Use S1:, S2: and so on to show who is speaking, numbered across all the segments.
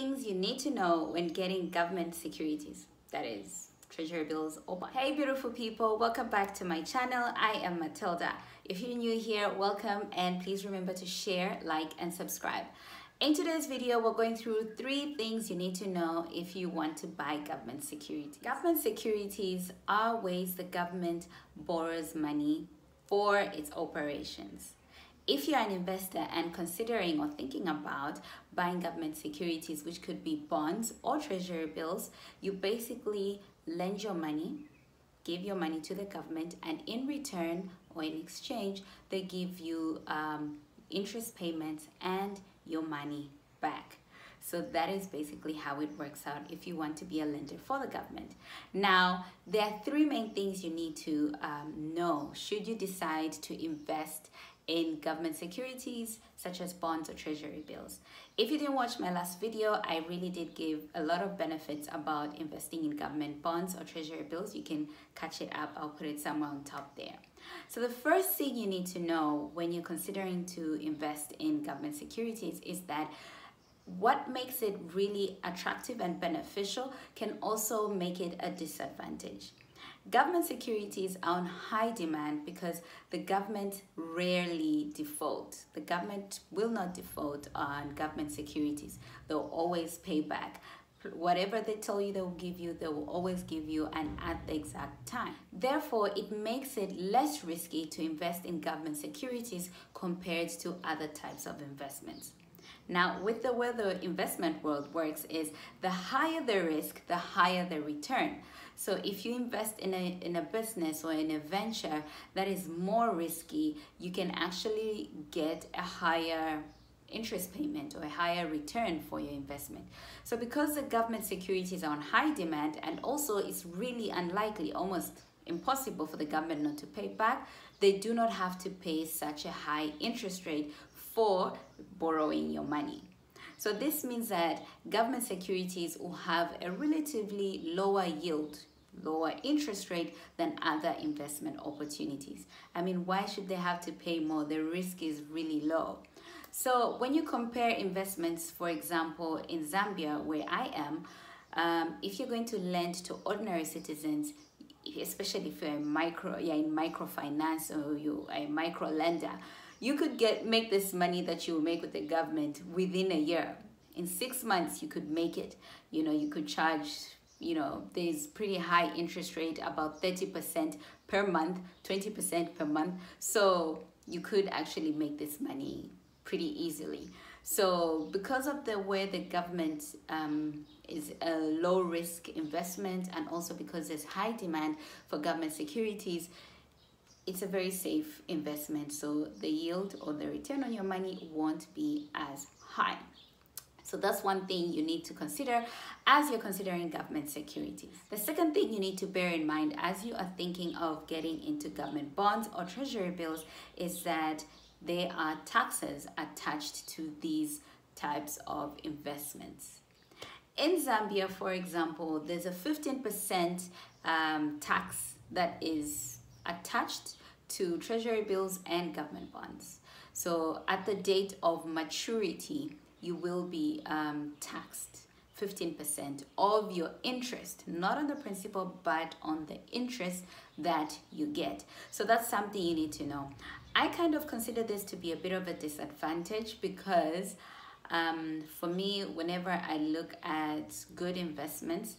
S1: things you need to know when getting government securities, that is treasury bills or bonds. Hey beautiful people, welcome back to my channel. I am Matilda. If you're new here, welcome, and please remember to share, like, and subscribe. In today's video, we're going through 3 things you need to know if you want to buy government securities. Government securities are ways the government borrows money for its operations. If you're an investor and considering or thinking about buying government securities, which could be bonds or treasury bills, you basically lend your money, give your money to the government, and in return or in exchange, they give you interest payments and your money back. So that is basically how it works out if you want to be a lender for the government. Now, there are 3 main things you need to know should you decide to invest in government securities such as bonds or treasury bills. If you didn't watch my last video, I really did give a lot of benefits about investing in government bonds or treasury bills. You can catch it up. I'll put it somewhere on top there. So the first thing you need to know when you're considering to invest in government securities is that what makes it really attractive and beneficial can also make it a disadvantage. Government securities are on high demand because the government rarely default. The government will not default on government securities. They'll always pay back. Whatever they tell you they will give you, they will always give you, and at the exact time. Therefore, it makes it less risky to invest in government securities compared to other types of investments. Now, with the way the investment world works is the higher the risk, the higher the return. So if you invest in a business or in a venture that is more risky, you can actually get a higher interest payment or a higher return for your investment. So because the government securities are on high demand, and also it's really unlikely, almost impossible for the government not to pay back, they do not have to pay such a high interest rate for borrowing your money. So this means that government securities will have a relatively lower yield, lower interest rate than other investment opportunities. I mean, why should they have to pay more? The risk is really low. So when you compare investments, for example, in Zambia, where I am, if you're going to lend to ordinary citizens, especially if you're in microfinance or you're a micro lender, you could make this money that you will make with the government within a year. In 6 months, you could make it. You know, you could charge, there's pretty high interest rate, about 30% per month, 20% per month. So you could actually make this money pretty easily. So because of the way the government is a low risk investment, and also because there's high demand for government securities, it's a very safe investment. So the yield or the return on your money won't be as high. So that's one thing you need to consider as you're considering government securities. The second thing you need to bear in mind as you are thinking of getting into government bonds or treasury bills is that there are taxes attached to these types of investments. In Zambia, for example, there's a 15% tax that is attached to treasury bills and government bonds. So at the date of maturity, you will be taxed 15% of your interest, not on the principal, but on the interest that you get. So that's something you need to know. I kind of consider this to be a bit of a disadvantage because for me, whenever I look at good investments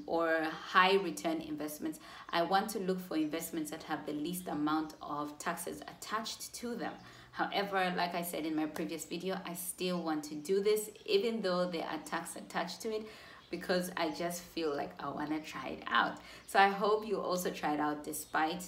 S1: or high return investments, I want to look for investments that have the least amount of taxes attached to them. However, like I said in my previous video, I still want to do this even though there are tax attached to it, because I just feel like I want to try it out. So I hope you also try it out despite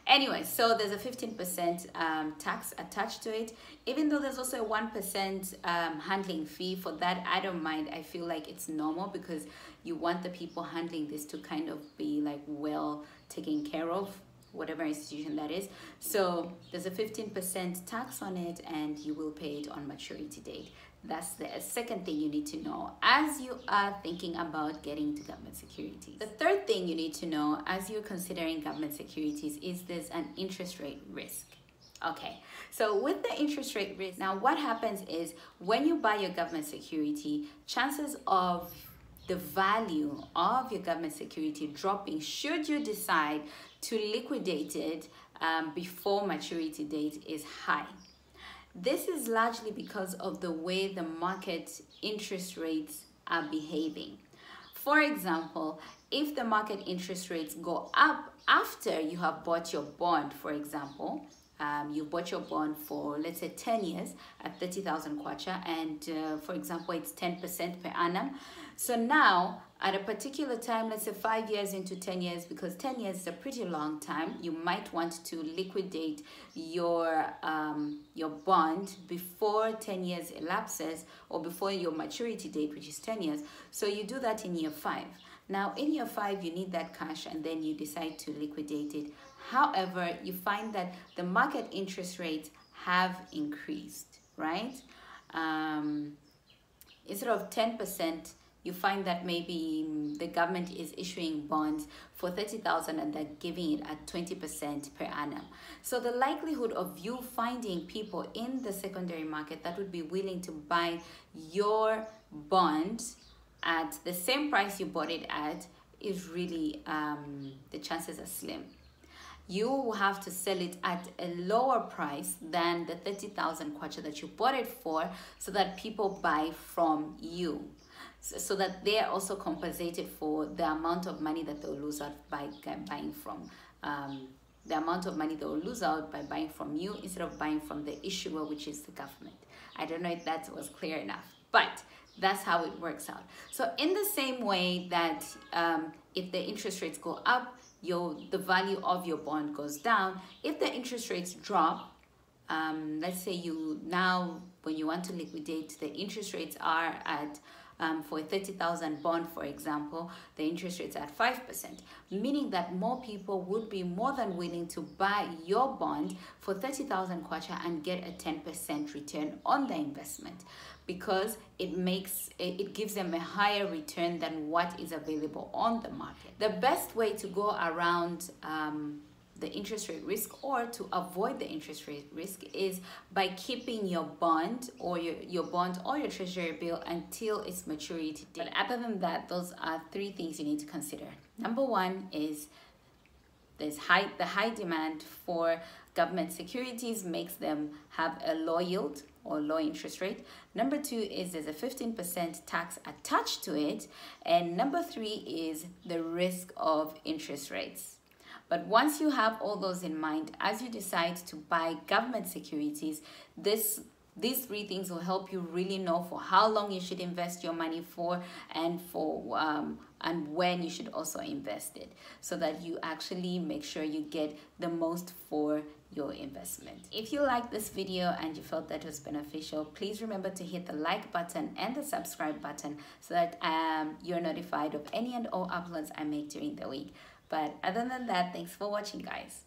S1: Anyway, so there's a 15% tax attached to it. Even though there's also a 1% handling fee for that, I don't mind. I feel like it's normal because you want the people handling this to kind of be like well taken care of, whatever institution that is. So there's a 15% tax on it, and you will pay it on maturity date. That's the second thing you need to know as you are thinking about getting to government securities. The third thing you need to know as you're considering government securities is there's an interest rate risk. Okay, so with the interest rate risk, now what happens is when you buy your government security, chances of the value of your government security dropping should you decide to liquidate it before maturity date is high. This is largely because of the way the market interest rates are behaving. For example, if the market interest rates go up after you have bought your bond, for example, you bought your bond for, let's say, 10 years at 30,000 kwacha, and for example, it's 10% per annum. So now, at a particular time, let's say 5 years into 10 years, because 10 years is a pretty long time, you might want to liquidate your bond before 10 years elapses, or before your maturity date, which is 10 years. So you do that in year 5. Now, in year 5, you need that cash, and then you decide to liquidate it. However, you find that the market interest rates have increased, right? Instead of 10%, you find that maybe the government is issuing bonds for 30,000 and they're giving it at 20% per annum. So the likelihood of you finding people in the secondary market that would be willing to buy your bond at the same price you bought it at is really, the chances are slim. You will have to sell it at a lower price than the 30,000 kwacha that you bought it for, so that people buy from you, so that they are also compensated for the amount of money that they'll lose out by buying from the amount of money they'll lose out by buying from you instead of buying from the issuer, which is the government. I don't know if that was clear enough, but that's how it works out. So in the same way that if the interest rates go up, the value of your bond goes down. If the interest rates drop, let's say when you want to liquidate, the interest rates are at for a 30,000 bond, for example, the interest rates are at 5%, meaning that more people would be more than willing to buy your bond for 30,000 kwacha and get a 10% return on the investment, because it gives them a higher return than what is available on the market. The best way to go around the interest rate risk, or to avoid the interest rate risk, is by keeping your bond or your bond or your treasury bill until its maturity date. But other than that, those are 3 things you need to consider. Number 1 is the high demand for government securities makes them have a low yield or low interest rate. Number 2 is there's a 15% tax attached to it. And number 3 is the risk of interest rates. But once you have all those in mind, as you decide to buy government securities, these 3 things will help you really know for how long you should invest your money for, and when you should also invest it, so that you actually make sure you get the most for your investment. If you liked this video and you felt that it was beneficial, please remember to hit the like button and the subscribe button so that you're notified of any and all uploads I make during the week. But other than that, thanks for watching, guys.